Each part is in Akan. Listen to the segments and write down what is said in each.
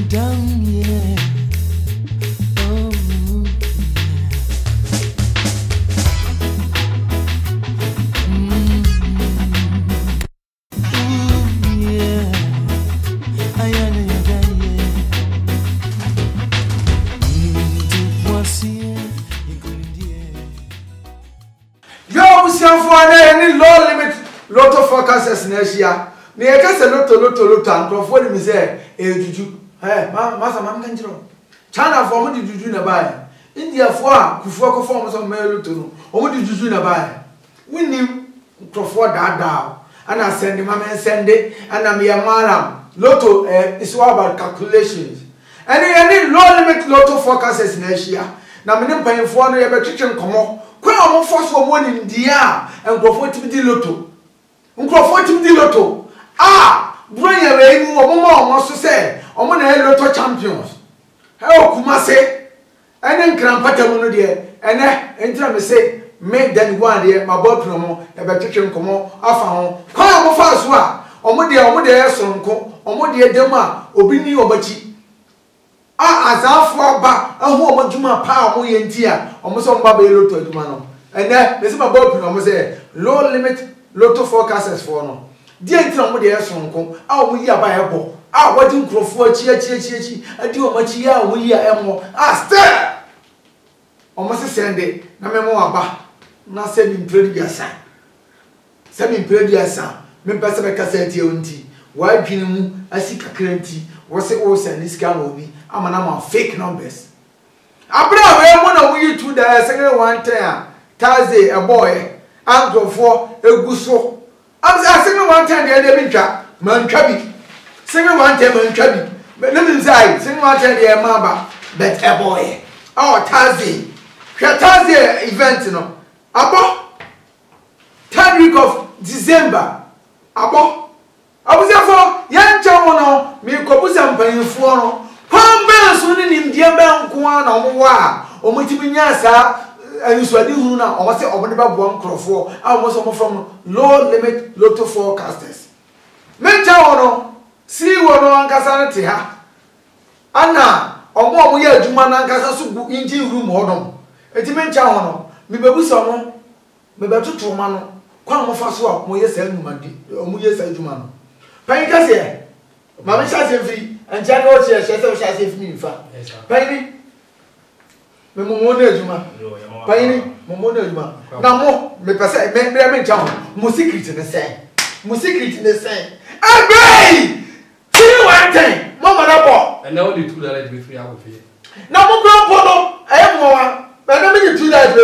down, yeah. Oh, yeah. I am, any low limit lotto forecasters next year. Near Castle Lotto, and Crawford is there, Juju. Hey, Master Man Canjero. China for what did you do buy? India for Kufoko forms of Meluto, or what did you do buy? We knew Crawford down, and I send him and send it, and I'm your madam. Lotto is all about calculations. Any low limit lotto forecasters next year. Now, I'm paying for the kitchen come on. When I'm forced for one in the air and go for the lotto. Uncroft the lotto. Ah, bring a rain or more wants to say, on one lotto champions. How Kumase? And then Crampata dear, and enter me say, make then one dear, my boy promo, a better come on, I found. Come on, fast one. On what dear sonko, on what dear Dema, Obini Obachi. Ah, as I fall back, and who want Juma power, and tear, almost on Baby Lotto to Mano. And then, this is my boy promo say, low limit lotto forecasters for no. Dear Tom, the air sonko, ah, we are by a ball. Ah, what do you Crawford, chi, I do a much ya, we are more. Ah, stir! Almost a Sunday, no more about. Not sending previous son. Sending previous son. Me pass a cassette, unti. Why Pinu, I see a currency, was it also in this gun? I'm a number of fake numbers. I brought one of you to the second one time. Thursday, a boy, Uncle for a gusso. I'm saying one time the other trap, man chubby. Second one time, man chubby. But let me say, second one time the mama, but a boy. Oh, Thursday. Thursday event, you know. About 3rd week of December. About. I was therefore, young Chamono, me Cobusan paying for. Pamba soon in India, Kuan or Moa, or Mutimiasa, and Swadi Huna, or was it Obanaba Buan Crawford? I was from low limit lotto forecasters. Menchaono, see what on Casanatiha. Anna, or more we are Jumana Casasu into room hodom. A Timenchaono, me babusono, me better to mano, Quam of Faswa, Moya Selmandi, or Moya Selmano. Pancas, Mamma Shazzy. And January shall save me, Penny Momona Juma, Penny Momona Juma. Now more, me pass, me town, Musicrit in the same. Musicrit in the same. Agree! See one thing, Mamma. And now the 2 that be 3 hours here. Now, Polo, I have more, but I mean 2 that be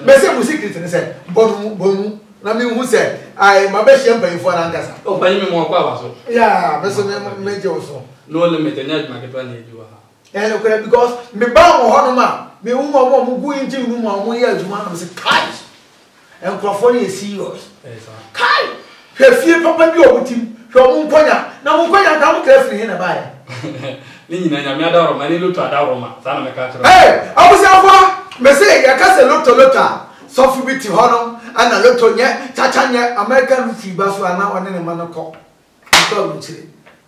Messi Musicrit in the same. Bonu. I mean, who said, I my best champagne for an answer. Oh, pay me more power. Yeah, Mr. Major also. No limit, and not market one you are. And okay, because me bound Honoma, me woman go into room on 1 year to one of the kites. And Crawford is serious. Kai! Her fear papa be with him, your own corner. Now, Mukoya come carefully in a buy. Nina, I'm not out of my little Tadaroma, son of a catcher. Hey, I was out for Messay, I cast a lotta. Sophie with Honor and a little yet, Tachanya, American Fibas were now on any manner call.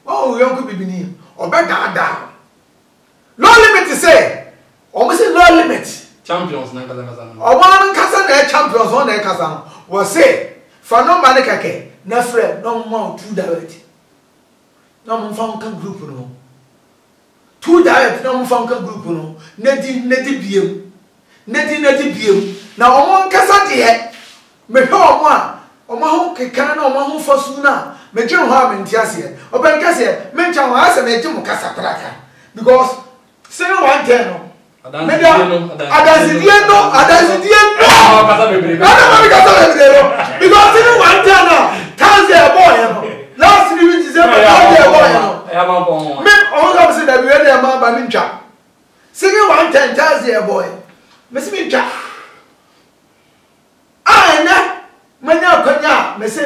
Oh, young could be near, or better down. No limit to say, almost no limit. Champions, or one cousin, champions on their cousin, was say, for no manicake, no friend, no more 2 direct. No more function group, no. 2 direct, no more function group, no. Netty beam. Netty beam. Now, one cousin here, me home one, or my home can or my home for sooner. Me John Harm in Tiasia, or Bencassia, mention us and a Jim Casaplaca. Because, say one ten. I don't because in one ten, tells their boy. Last week, December, their boy. I am all of that we had a man by Mincha. Singing 110 tells their boy. Miss Mincha. Manya Konya, Messi,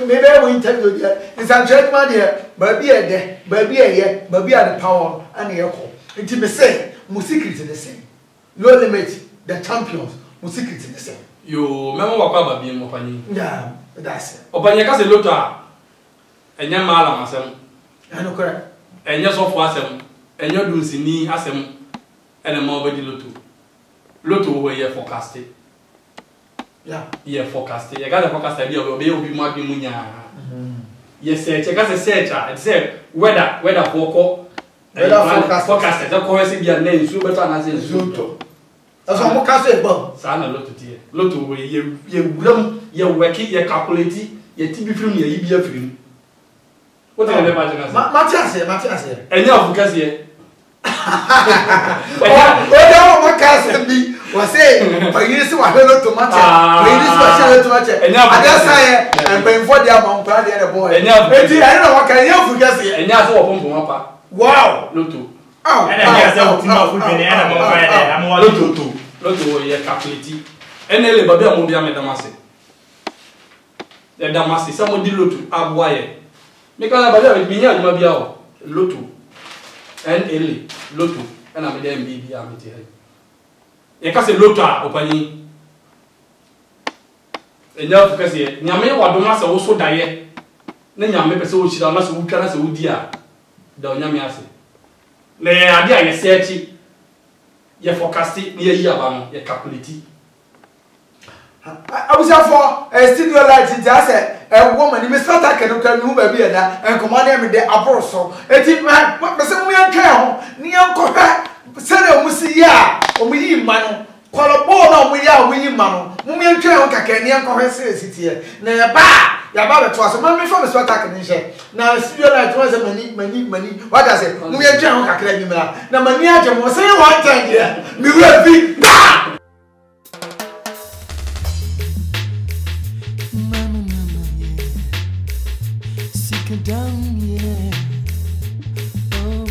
maybe I will interview you. It's a gentleman here, baby a day, baby a year, baby at the power and the echo. It may say, Musicrit in the same. Low limit, the champions, Musicrit in the same. You remember what Papa being Mopani? Yeah, that's it. Opaniacas a lota, and young Malam, I know correct. And yes, of was and you're doing sini asem and a more body loto where you're forecasting. Yeah. Yeah, forecasting. You got a forecast idea of be marking munya. Yes, sir. Check as a searcher. It said weather forecast. That course be a name, so better than I say Zoto. That's what I'm casting. Sana loto dear. Loto where you working, you calculate, you TV film, you be a film. What are you imagine? Matthias, and you have focus here. What casting be was saying, but you see what hello to match. And paying for the amount of the boy. And I don't know what can you forget here. And that's what pump. Wow, Loto. Oh, and I guess I'm Loto, you're calculating. And then the Babia Mobia Medamasi. The Damasi, someone did Loto, ab wire. Make a Babia with me, Mabia, Loto, and Eli, Loto, and I'm the MBB Amity. You can say Lota, opening. And now, because Yammy or Domasa also die. Then Yammy so she does not so can as a dear. Don't Yamiasi. Nay, I dare say, you forecasting near Yaban, you calculate. I was for a studio light in Jassa, a woman, Miss Fata can move a beer and command me the apostle. A tip man, what was some young cow, near Copa, Senna Musia, or we man, call a ball we are winning man, Mumian Cow, Cacanian Cohesive City, near Ba. Ya baba twas mama from so attack ni she na studio light was mani what I say mu ye twan kakra ni mra na mani aje mo say one time there me we fi da Mama, yeah. Sick and down, yeah. Oh,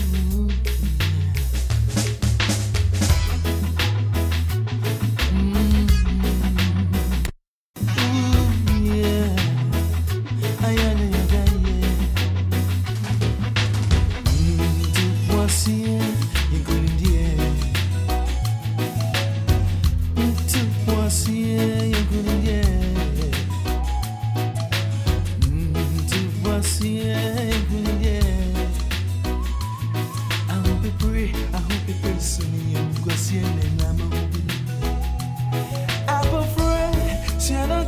yeah.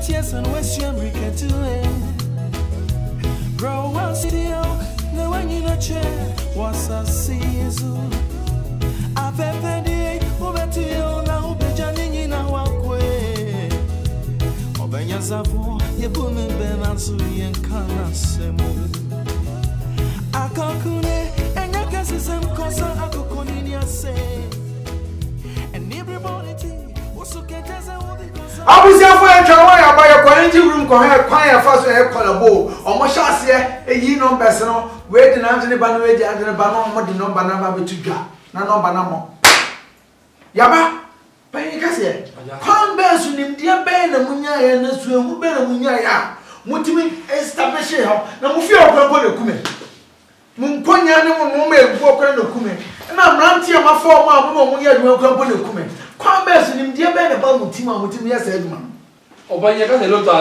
Yes, and Western we can do it. Bro, one still, no one in a chair. What's a season? I bet the over to you now, Bejanin in our walkway. Obenya Savo, you boom and Ben and Sui and Kana Semo. I calculate, and I guess it's some cosa I could continue say. And everybody was okay, as I would. I was here for a trial by a quarantine room, quiet fast air color, or more shots here, a ye no personal, waiting under the banner, and the banner, what the number number to jar, no number number. Yaba, Panicassia, come bells in India, Ben and Munya, and the swim, Ben and Munya, Mutimi establish here, no fear of the Kume. Munkonya no woman walk on the Kume, and I'm ranting my former Munya, no company Kume. Come bells in India, Ben about Mutima, yes, Edmund. Obanya ka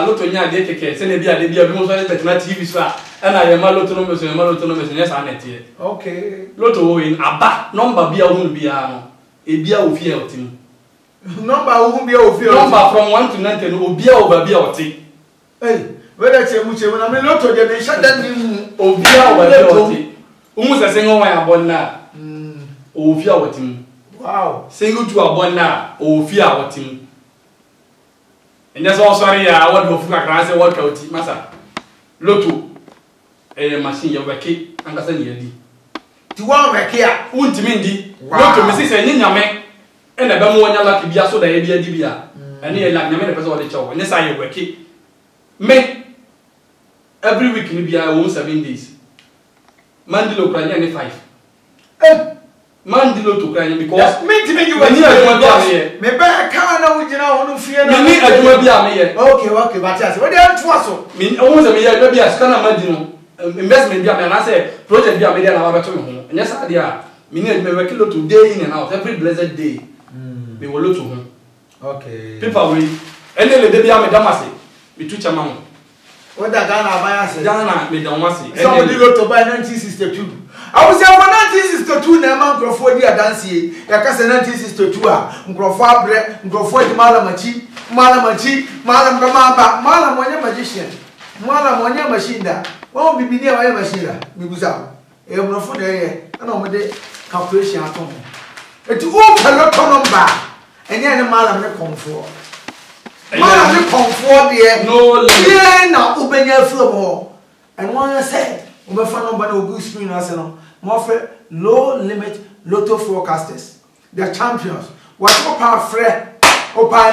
loto nya de keke se ne bia de bia bi mo so ne tetena TV so a na ye ma loto no me yes anetie. Okay. Loto in aba number bia hu bia no e bia ofie otim. Number hu bia ofie. Number from 1 to 90 no obia oba bia oti. Hey, whether chemu na me loto de me shada ni obia oba bia oti. Umu se sengo wa abonna. Ofie otim. Wow. Single to abonna ofie otim. And that's all sorry, I want to fuck around what county, Massa. Loto, a machine of a cake, and that's a yearly. To one back here, won't mean the Loto, Mrs. and Yame, and a Bamuana lucky Bia so that I be a dibia, and here like Yamena person of the show, and yes, I work it. May every week in Bia own 7 days. Mandilo Cranian 5. Mandilo to cry because me to make you when you are here. Maybe I can't fear. Okay, but yes, what do you want? Mean almost a year, maybe a scanner Mandino investment. And I say, project be a million hour to home. And yes, I dear, meaning we work to day in and out every blessed day. We will look to him. Okay, people will, and then the Bia Medamasi, we took a man. What that Ghana bias, Ghana Medamasi, somebody wrote to buy 1962. I was here for 1962 na man crofo di adansie. Ya ka se 1962 a nkrofo abre, nkrofo di malamachi, malam baba, malam onye magician. Malam onye machine da. Won bibini e onye machine da. Bibusa. E nkrofo de ye, na o de calculation atom. Eti o peloton number. Enye ne malam ne komfo. Malam ne komfo de no limit. Na ubenya flow. And one said, we found nobody who good screen as more low limit lotto forecasters. They're champions. What's so powerful? Opa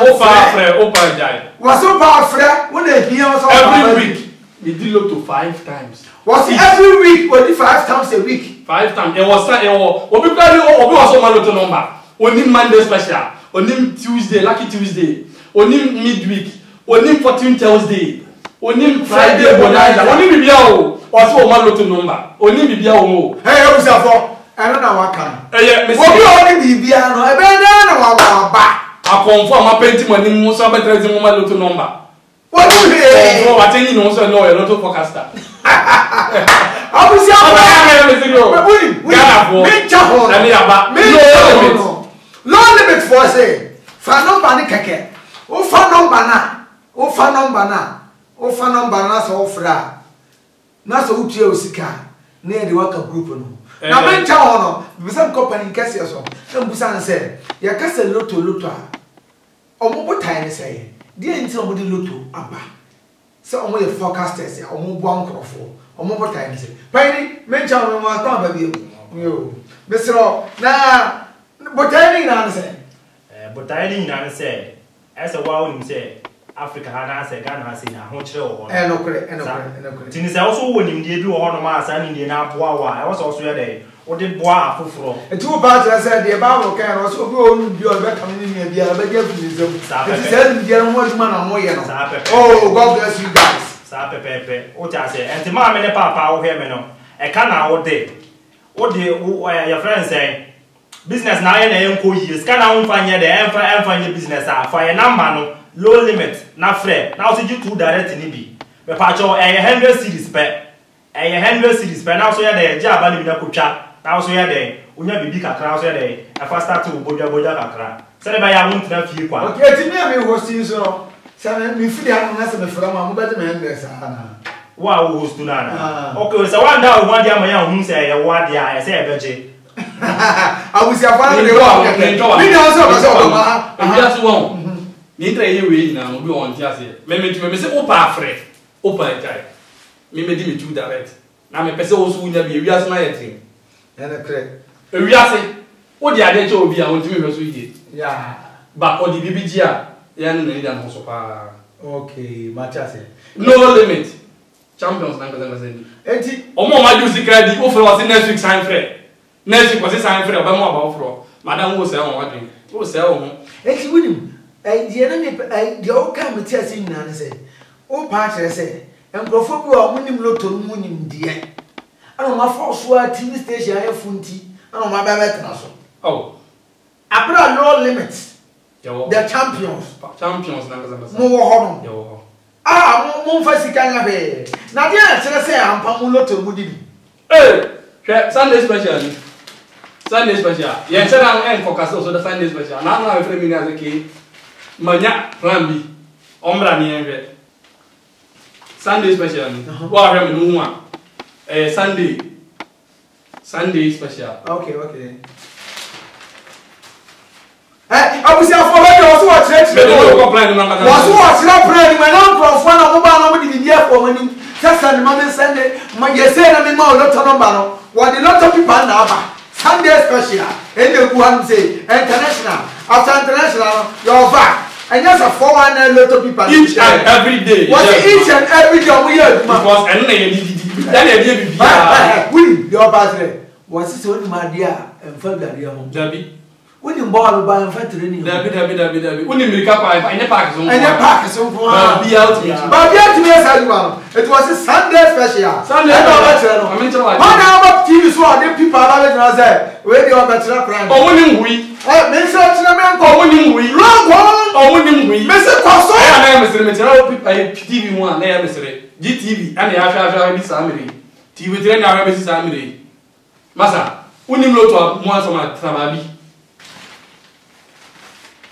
die. What's so powerful? When they hear us every week, we do lotto 5 times. What's every week? We do 5 times a week. 5 times. It was also my lotto number. Only Monday special. Only Tuesday, lucky Tuesday. Only midweek. Only 14 Thursday. Only Friday bonanza. Only bibia o. Oso o ma lotto number. Only bibia o. Hey, e busa fo. E no na waka. Eh, me obi only bibia no. E be na wa ba. Akonfo ma penti mo ni mo so betre mo ma lotto number. What do you hear? Oh, what you know so no e lotto forecaster. Abusia fo. We me chaho. Na me aba. No limit for say. Fa number ni keke. O fa number na. O fa number na. O fa number na so ofra na so utie osika na e de waka group no na mencha ho no bisa company kase so na mbusa na say ya kase lotto a omo botai ne say die nti omo de lotto aba se omo ye forecasters ya omo bo ankrofo omo botai ne say pani mencha ho no akon ba bi yo besro na botai ni na say botai ni na say esa wa woni say Africa ha say Ghana ha say na ho kire wo ho no kure tini say also wonim die bi wo ho no ma asa ni die na boa wa e wo so ya dey wo de boa afoforo eti wo ba tell say the Bible kan no so bi onu bi o be kam ni ni bia be get to zem eti say ni die no aduma na mo ye no oh God bless you guys sa pepepe o ta say enti ma me ne papa wo he me no e ka na wo de your friend say business na ye na ye nko yi ska na wo fanye de enfanye business a fa ye number no low limit na free now so you 2 direct ni bi me pa cho 100 series per 100 series per now so ya dey ja ba ni na kotwa now so ya dey unya bibi kakra so ya dey e fa start to boja kakra se le ba ya won tena fie kwa okay ti me host so se me fidi anu na se me fra ma mo be me ndre sa na wa wo host na okay so one day one day amaya hu se ya wa dia e se e beje awusi afana de wa mi na so ba so ma bia so won ni tra ye we na obi on ti ase me se opa afre opa jai me di me 2 direct na me pese wo so unya bi wi ase na ye tin na kre wi ase wo di ade che obi a won ti me so yie ya ba o di bibi ji a ya na ni da no so pa okay ma cha se no limit champions na ngaza ni enti omo ma ju sikra di o fro was next week sign free next week was sign free ba mo aba o fro madam wo se won wadin wo se won enti wunim die na me die o ka me ti ase nyina ne se o pa kire se enkrofo bi o munim lotto mu nim die ana ma fa so a TV station aye funti ana ma ba betna so oh abra no limit the champions na ngaza mo wo ho no yo mo fa sika nya be na die kire se ampa mu lotto mu di bi Sunday special ye se na en focus so the Sunday special na na free me as okay manya plan bi ombra ni enwe Sunday special ni wa hwe me no a Sunday special okay abusi afọ be do so wa chire no plan na ngaza wa so wa chire plan me na nkrofo na mo ba na mo di bibia for mani sasa ni mama Sunday ma yese na me ma lotto number no wa the lotto people na aba Sunday special and the one say international after international your back and just a 419 lotto people each and every day what each and every day we hear because and na ye di then ye dey bibia we your pastor was so ni ma dia en fa biare ho dabi woni ball ba en fa training dabi woni mirika pa ene park so ko be out me say you are it was a Sunday special Sunday no I mean tell what about TV so the people are let say we dey better plan woni ngui me say tira me ko woni ngui wrong one woni ngui me say kwaso na me say me tira TV mu na ya me say GTV ana ya hwa bi samire TV tira na hwa bi samire Masa, unim loto mo asoma trababi.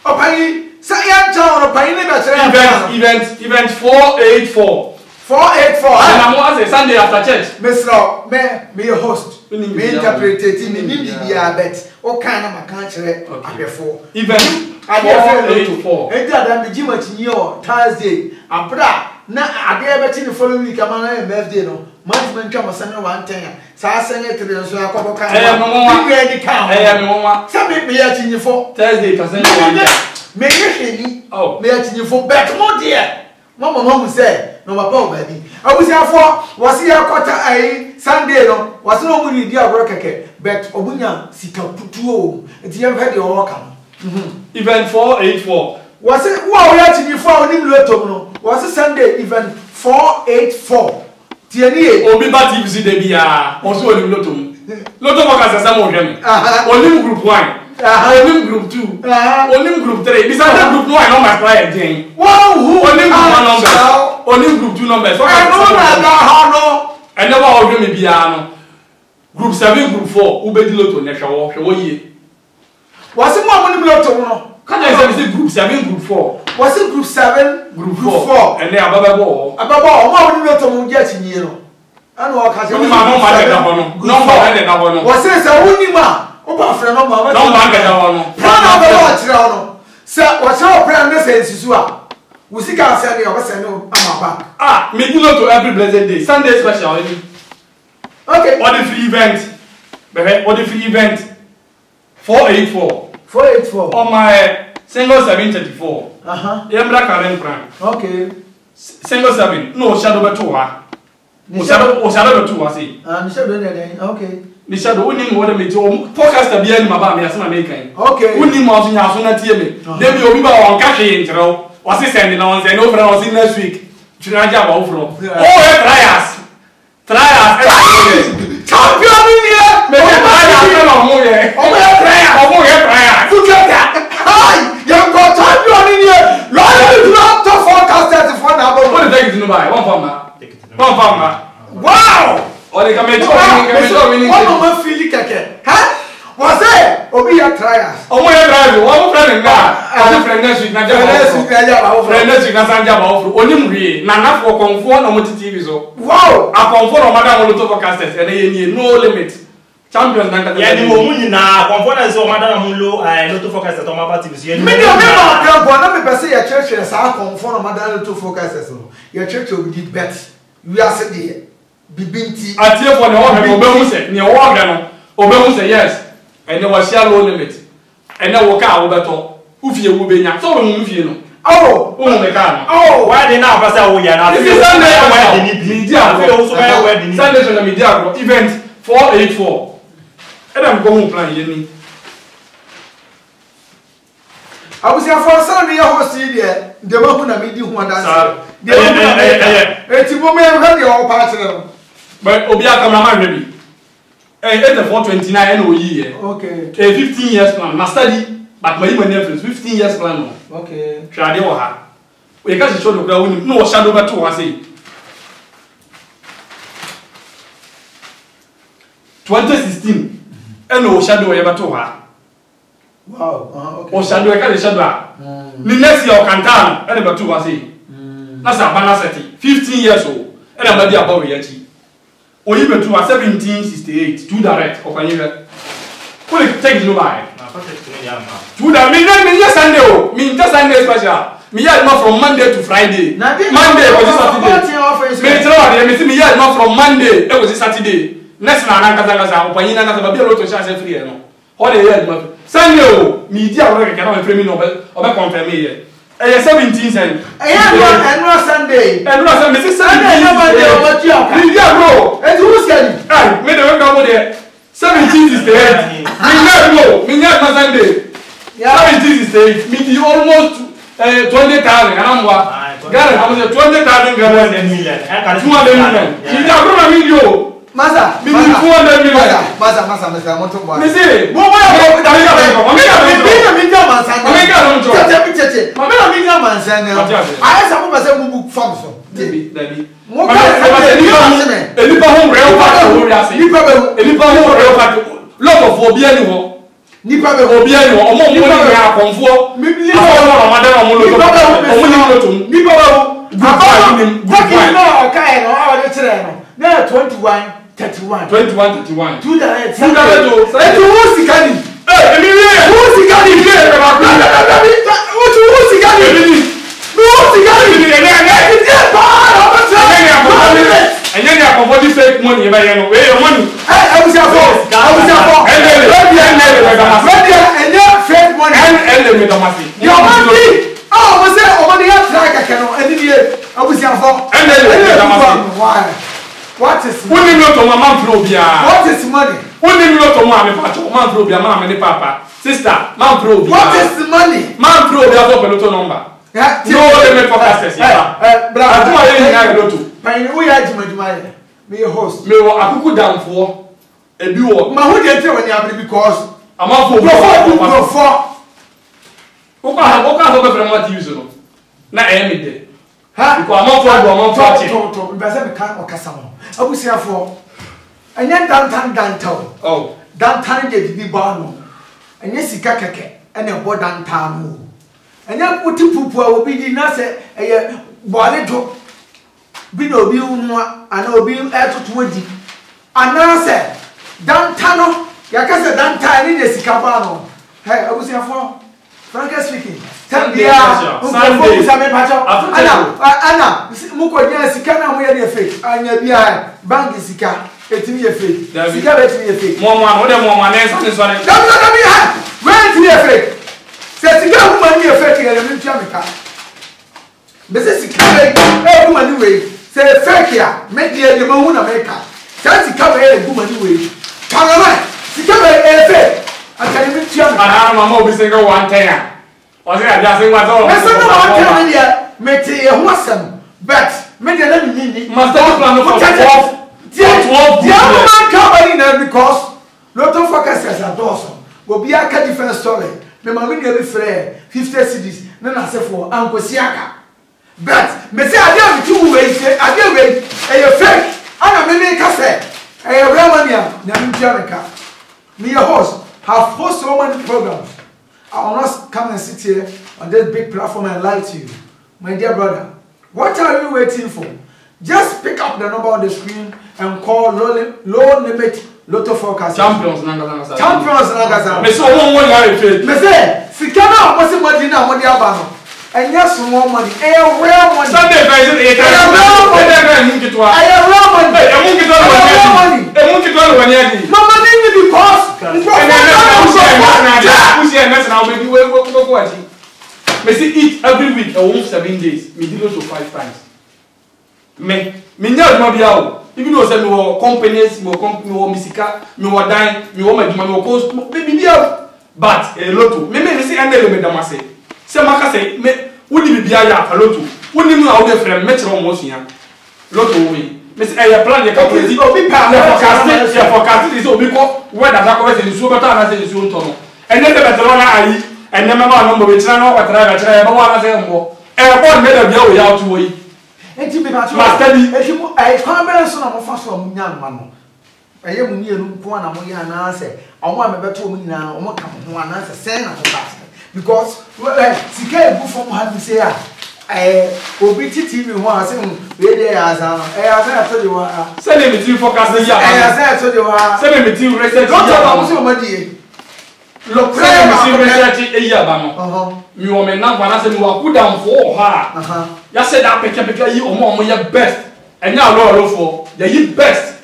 Opani, say ya town opani ne be chere event 484. 484. And I'm once Sunday after church. Mr. Me host. Me interpreting me bibia bet. O kind of makan chere abefo. Event 484. Enti adam be jima tinye o Thursday. Abra na ade be ti the following week amana birthday no. Management twa masane 110. Sa secretary so akobo kan. Me ready kan. Me mama. Say me ya tinye fo. Thursday person one. Me heni. Oh. Me ya tinye fo bet mo dear. Mama no say no papa baby. Abusiafo wasi ya kwata ai Sunday no wasi no mu ridi agro keke but obunya sika putuo enti yem hede o kan. Event 484. Wasi wo ya tinyifo onim lotom no wasi Sunday event 484. Tieni Obi ba TV de bia oso onim lotom. Lotom ka sesa mo hwem. Onim group 1. Onim group 2. Onim group 3. Bisa group 1 no ma try again. Wow, who onim group 1 number. Onim group 2 numbers. So I know na no. And never hwem me bia no. Group 7 group 4 ubedi loto na hwe wo yie. Wasi mo amonim lotom no. Can I say group 7 group 4? Was it group 7 group 4 and they are ababo omo ni lotom je tinye no. Ana o ka se no ma no ma da hono. Number and da hono. Was it say woni ma o ba frɛ no ma. Number and da hono. Plan ba wa kyerɛ hono. Se wa kyerɛ plan na se nsisu a. We see can say dey o say no am back. Ah, me do to every blessed day. Sunday special any. Okay. What the free event? Bebe, what the free event? 484. 484. On my single 734. Yembra current prime. Okay. Single 7. No shadow beto ha. O shadow beto ha say. Ah, shadow dey. Okay. Ni shadow woni mo de me to podcast bi ani ma ba me asema me kan. Okay. Woni mo so nya so na tie me. Dey bi obi ba won ka hwe ntreo. Was he sending on say no friend was in next week. Trinidad about from. Oh, trials. Champion in here. Me trials no mo ye. Oh, trials. Future. Hi, you got champion in here. Lord, you not to forecast for now. What the take it to buy? One pound. Wow. Oh, they come winning. What no feel keke. Huh? Was it? Obi ya trials. Oh, my trials. One friend na. As friend next week na friend next week na sanja ba ofro. Oni mwie na na for confo na mo TV so. Wow. A confo no madam lo to forecasters and ye no limit. Champions na ya ni mo munyi na confo na so madam mo lo to forecasters to ma TV so. Me dey na grandpa na me pese ya church sa confo no madam to forecasters no. Ya church obi did bet. We are said there. Bibinti. Atie for the one obehu se. Ne wo hwe no. Obehu se yes. And there was share low limit. And then wo ka wo beto. Ufie wo benya. So wo mu fie no. Oh, wo me ka no. Oh, why dey now pass wo ya na. This is Sunday wedding media. Sunday so na media event 484. Adam go home plan ye ni. Abusia for Sunday your host here. The mo na me di ho dance. Eti mo me hwe dey o pa kire no. But obi cameraman ready. It's the 429 and OE. Okay. 15 years plan. My study, but my difference 15 years plan. Okay. Trade or ha. We can't show the ground. No shadow but two. I say 2016. And no shadow ever to her. Wow. Okay. Or shadow I can't shadow. The next year Cantan and about two. I say that's a banner city. 15 years old. And I'm about reality. Or even to 1768, 2 direct or can you take no by? Two that mean yes Sunday, mean just Sunday special. Me had not from Monday to Friday. Monday was Saturday. Me had not from Monday, it was Saturday. Next man, Kazaka, Panina, Baby, to chance free. What a year, Sunday, media work cannot frame me or confirm me. 17 cents. And no Sunday. And no Sunday. Sunday, nobody over here. Media bro. And who's getting? Hey, me the go there. 17 is the head. Me not Sunday. 17 is the head. Me the almost 20,000. I'm what? Ghana, how much? 20,000 Ghana. 200 million. Media bro, na video. Masa. Me need 200 million. Masa, moto boy. Me say, Mo mo ya da me ga mansa. Ma me ga mansa ne. Aya sa mo ba se mu book form so. Dabi. Mo ka Elipa ho real part wo ri ase. Elipa ho real part. Lot of obi ani ho. Nipa be obi ani ho. Omo mo ni ya akonfo. Nipa ho Ramadan omo lo to. Omo ni lo to. Nipa ho. Take no okay no awa de kire no. Na 21 31 21 2 that to who sikani emi we who sikani we e ba who sikani enye ni akọfọ fake money e ba ye no we your money abusia for enye fake money and me domasi your money oh we say o money ya try keke no eni die abusia for and me domasi why what is money? Woni mi o to mama pro bia. What is money? Woni mi o to mama pa cho mama pro bia mama ni papa. Sister, mama pro bia. What is money? Mama pro bia so pelo to number. Yeah. No let me focus ya. Brother. Aduma ye nya lo to. Man, we are juma ye. Me host. Me wo akuku danfo. Ebi wo. Ma who dey tell when you happen because amafo before. Oka so be frem what use no. Na me dey. Ha? Because amafo achi. To be say me kan okasa mo. Abusia for anya dantan oh dantan je bibi ba no anya sika keke ena bo dantan mo anya utipupu a obi di na se eye boale jo bi na obi unwa ana obi etutu odi ana se dantan no ya ka se dantan ni de sika ba no hey abusia for frankly speaking Sunday ana muko nya sika na mo ye de fake anya bia bank sika etimi ye fake sika be etimi ye fake mo no de mo na ensa ni so ni dabi ha when etimi ye fake se sika hu ma ni ye fake ye me tua meka be se sika be hu ma ni we se fake ya me de ma hu na meka se sika be ye hu ma ni we parama sika be fake akani me tua meka ana mama obi singa one time o se aja se ngwa so me mete ye ho asem but me de na ni master plan no for 12 man company na because lot of focus as a dozen obi aka different story me ma me dey free 50 cedis na say for ankosi aka but me say ade am tu we say ade we e fake ana me ka say e real money na me Jamaica me your host have host so many programs. I will not come and sit here on this big platform and lie to you. My dear brother, what are you waiting for? Just pick up the number on the screen and call low limit Lotto Forecast. Champions Nangasa. Champions Nangasa. Me so one yare faith. Me say, sikana mo si money na mo di aba no. Enya small money, real money. Sunday guys e ka. Real money. Real money. Mama need because me see eat every week I won't 7 days. Me do to 5 times. Me nya no bia o. Even though say me wo companies, me company wo misika, me wo dan, me wo maduma, me wo cost, me bia but a lotto. Me see endele me damase. Se maka say me woni bia ya lotto. Woni mu a wo be frem me kire mo sua. Lotto we. Me say e plan ye ka crazy. Obi pa forecast is obi ko weather that go say nsuo beto ana say nsuo nto no. Enne de beto na ayi. Enne me ma no mbo be kira na o kwatra be kira e ba wa na say mbo. E ko me da bia o ya otu oyi. Enti be ba to. Enti mo ai kwa be so na mo fa so mo nya ma no. Eye mu ni enu ko na mo ya na say omo a me beto mo nyina omo ka mo na say sen na mo ba. Because sika e bu from ha bi say obi titi mi ho ase we dey asa asa to de wa say me ti focus ya asa to de wa say me ti research ya ba mo so mo die lo say me ti research e ya ba no mi o me na gba na say mi wa ku down for ha ya say that peke yi omo ya best enya lo for ya yi best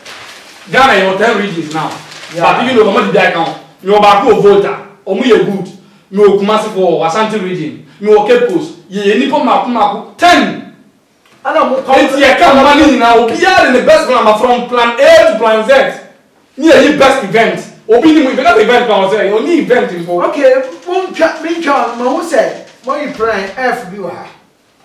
Ghana your 10 regions now but even though omo di account mi o ba ko voter omo ye good mi o Kumasi for Ashanti region mi o Cape Coast ye nipo maku 10 ana mo come ye ka money na obi are the best plan from plan A to plan Z ni ye best event obi ni mo event plan say only event info okay me twa ma who say mo you plan F bi wa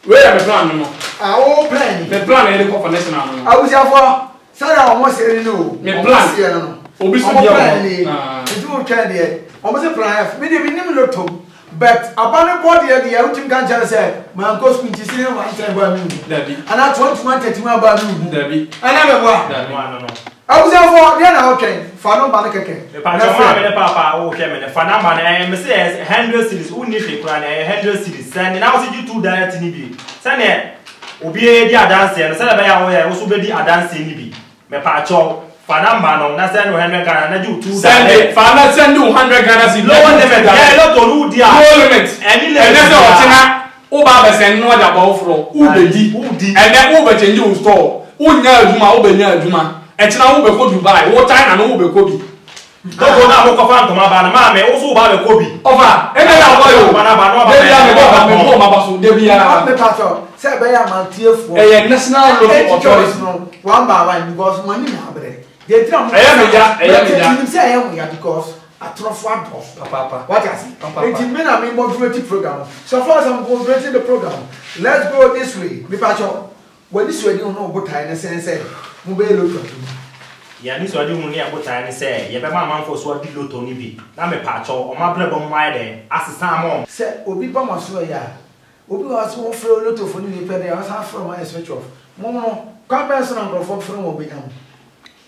where am plan no o plan the plan e dey for national no awusia for Sorry, almost any no. Me plan. Obi so dia. Do try there. Almost plan. Me dey nim lotto. But abane body there dey utim kan chance say man go school ti sine one time ba mi. Dabi. Ana 21 31 ba mi. Dabi. Ana me boa. No. Abuja for there na okay. Fa no ba na keke. Me pa joma me papa o hwe me fa na ma na me say 100 series who need to plan 100 series. Send na we do 2 direct ni bi. Send obi e di adanse no send be ya wo ya wo so be di adanse ni bi. Me pa cho fa na ma no na send 100 Ghana na ju 2 send fa na send 100 Ghana si low limit. Yeah, lot to do dia. Low limit. Any limit. And say otina o ba be send no da ba ofro. U be di. And then u be change u store. U nya aduma u be nya aduma. Etina wo be ko Dubai, wo China no wo be ko bi. Dogo na mo ko fa ntoma ba na ma me wo so ba be ko bi. Ofa, e be ya wo yo. Ba na ba no ba. Dey ya me bo ma ba so dey bia. Me pato, say be ya man tiefo. Eh national local authority no. One by one because money na abre. Dey try mo. You say I am here because atrofo adolf. Papa. What I see. It mean I mean moderate program. So far as I'm moderating the program, let's go this way. Me pato. When this way you know go time say mo be lotto. Ya ni so adi hu ni abota ni say ye be ma manfo so adi lotto ni bi. Na me pa cho o ma bre bo mwa de asesa mo. Say obi ba ma so ya. Obi was so free lotto for ni pe dey asa from my switch off. Mo no kwa person na go from obi am.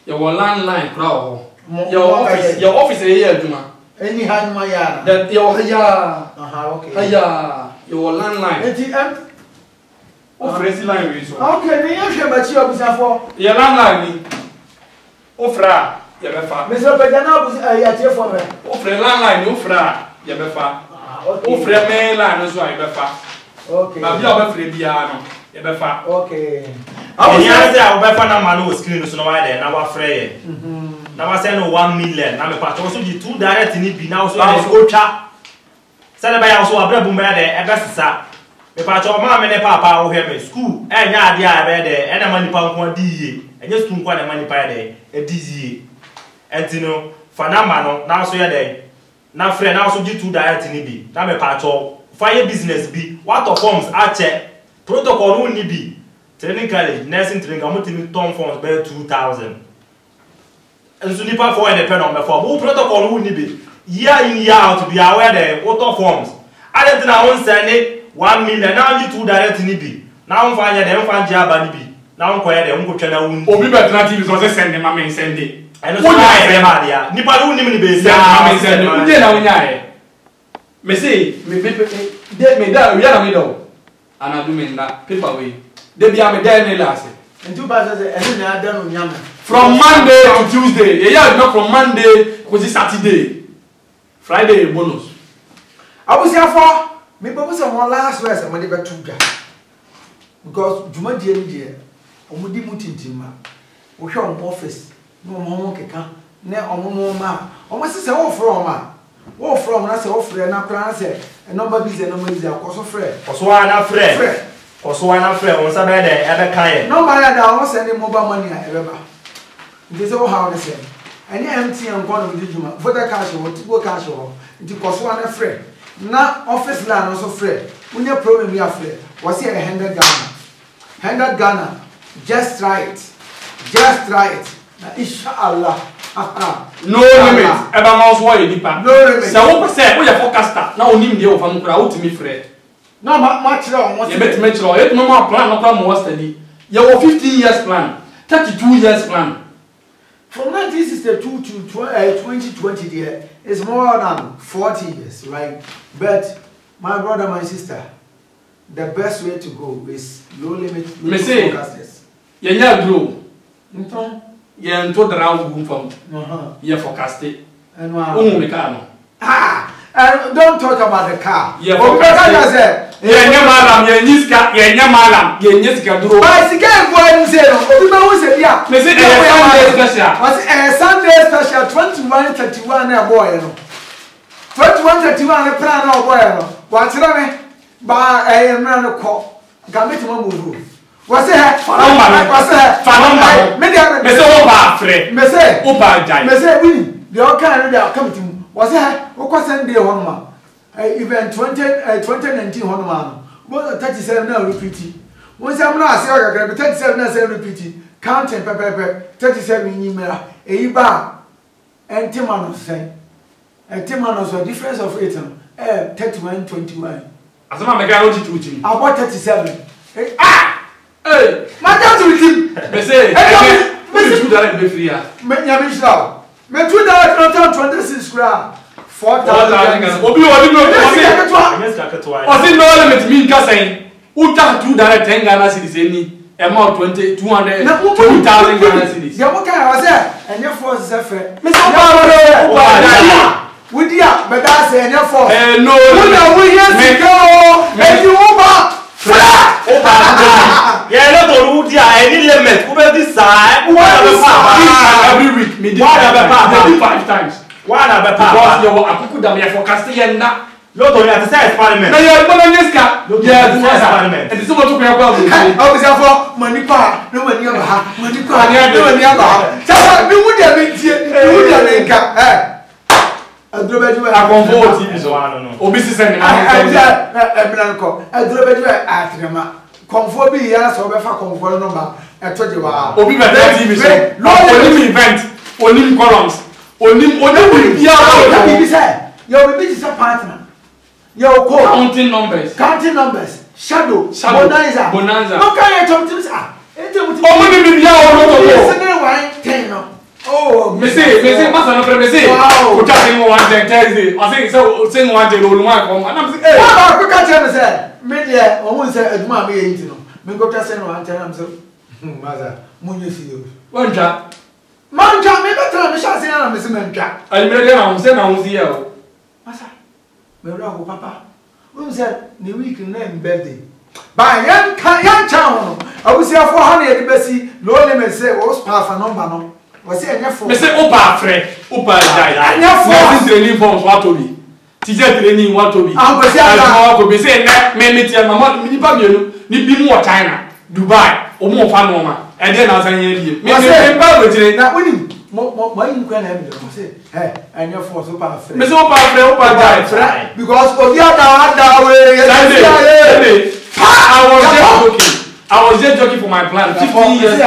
Your landline crowd. Your office here aduma. Any hand my ya. That your ya. Okay. Aya, your landline. Enti O fresi line we so. Okay, ni ye hwe ma chi obusafo. Your landline ni. O fra, ye be fa. Mr. Pejana obus ya telefone re. O fra landline ni o fra, ye be fa. Okay. O fra main line so ye be fa. Okay. Ba bia o be fra bia no, ye be fa. Okay. Abu ya say o be fa na ma no screen so no wa de na wa fra ye. Na wa say no 1 million na me pa cho so di 2 direct ni bi na so o twa. Say na ba ya so abra bu ma de e be sisa. Me pa cho ma me ne papa wo hwe me school enya ade a be de e na mani pa nko di yie enye school nko na mani pa de e di yie enti no fa na ma no na so ye de na frɛ na so gi 2 direct ni bi na me pa cho fire business bi what of forms a che protocol no ni bi training college nursing training amotimi ton forms be 2000 enso ni pa for e de pe no me for bu protocol no ni bi year in year out bi aware de what of forms ade na won send 1 million now you 2 direct ni bi now mfa anya de mfa nje aba ni bi now nko ya de nko twa na wun Obi betra TV so say send ma me send it. eno so na e ma dia nipa do nim ni be Ya ma me send it. Uje na wonya e. Me say me me da we na me do. Ana do me na paper way. Dey bia me dey ni last. Enti ba say eni na ada no nyama. From Monday to Tuesday. Yeah, not from Monday to Saturday. Friday bonus. Abusafo me bobo say one last verse am dey betu dwa. Because juma die ni die omudi mutintima. Wo hwe on office no mo keka na omo ma. Omo se wo from ma. Wo from na se wo frɛ na kra se number busy number busy akoso frɛ. Koso ana frɛ. Koso ana frɛ won sa be de e be kan ye. Number ya da won send mobile money a e be ba. Nti se wo ha won se. Ani MTN nko no di juma. Voter cash wo tigo cash wo. Nti koso ana frɛ. Na office line also free. When your problem you are free. Was here 100 Ghana. 100 Ghana. Just right. Just right. Now inshallah. No limit. Eba mouse wo edipa. No limit. Se wo say wo ya forecaster. Na onim de wo fa nkura wo timi free. No ma chira o mo. Ye bet me chira. Ye no plan no kwa mo study. Ye wo 15 years plan. 32 years plan. From 1962 to 2020 there is more than 40 years, right? But my brother, my sister, the best way to go is low limit forecasters. Ye nya grow. Nton. Ye nto dra wo fam. Ye forecast it. And wow. Me car no. And don't talk about the car. Ye forecast it. Ye nya malam, ye nyiska, ye nya malam, ye nyiska duro. Ba sika go and say no. Obi ma wo say bia. Me say Sunday special. Was Sunday special 2131 na boy no. 2131 na plan na boy no. Wa kira me ba mra no ko. Ga me tuma mu. Was say Fanoma. Me say wo ba frɛ. Me say wo ba jai. Me say win. The all kind dey come to. Was say wo ko Sunday ho no event 2019 honoma no go 37 na repeat When someone else say 37 and 7 repeat, counting pepper 37 in email, a bar, and Timanos say, and Timanos a difference of 8, 31, 21. As a man, I got to teach I bought 37. Hey, my dad will keep. They say, I do that in free. Yamisha, me two dollars not 26 gram. 4,000. Obi was no limit me saying, who can't do that 10 Ghana cities any amount 200, 2,000 Ghana cities. Yeah, what can I say? And your force is a fair. Mr. Would you, but that's a your force. No, we yes, go. And you over. Yeah, not all Rudia, any limit. Who will decide? Every week, me 5 times. One of the because you are a good for Castilla. Not only at the same experiment. No, you're going to yeah, the experiment. And it's about to be about money car, no money ever have money car, no money ever. So, we would have been here. I drove it to a convert. Obviously, I drove it to a comfort be here, so if I comfort number, I told you, Obi TV, no event, only columns, only will be out. Your baby is a partner. Your counting numbers, shadow, bonanza. How can I talk to this? Oh, Missy, Master, Missy. Wow, talking one day, Thursday. I think so. Sing one day, roll one. And I'm saying, hey, look at him, sir. Media, almost said, Mammy, you know. Me go to send one time, so, Mother, Munisi. One trap. Manja, maybe tell me, shall say, I'm Miss Mentra. I made it on, send on the Massa, me rock, Papa. Who said, the week name birthday? By young town, I will say 400 Bessie, low limit say, was half a number. Was it enough for Mr. Opa, Fred? Opa died. Enough for training forms, what to be. Teacher training, what to be. I'm going to say, maybe tell my mother, need be more China, Dubai, or more Panama, and then I'll send you. Maybe not winning. Why you can have say, hey, and your force Opa, Mr. Opa died. Because of the other way, I was just joking for my plan. 15 years.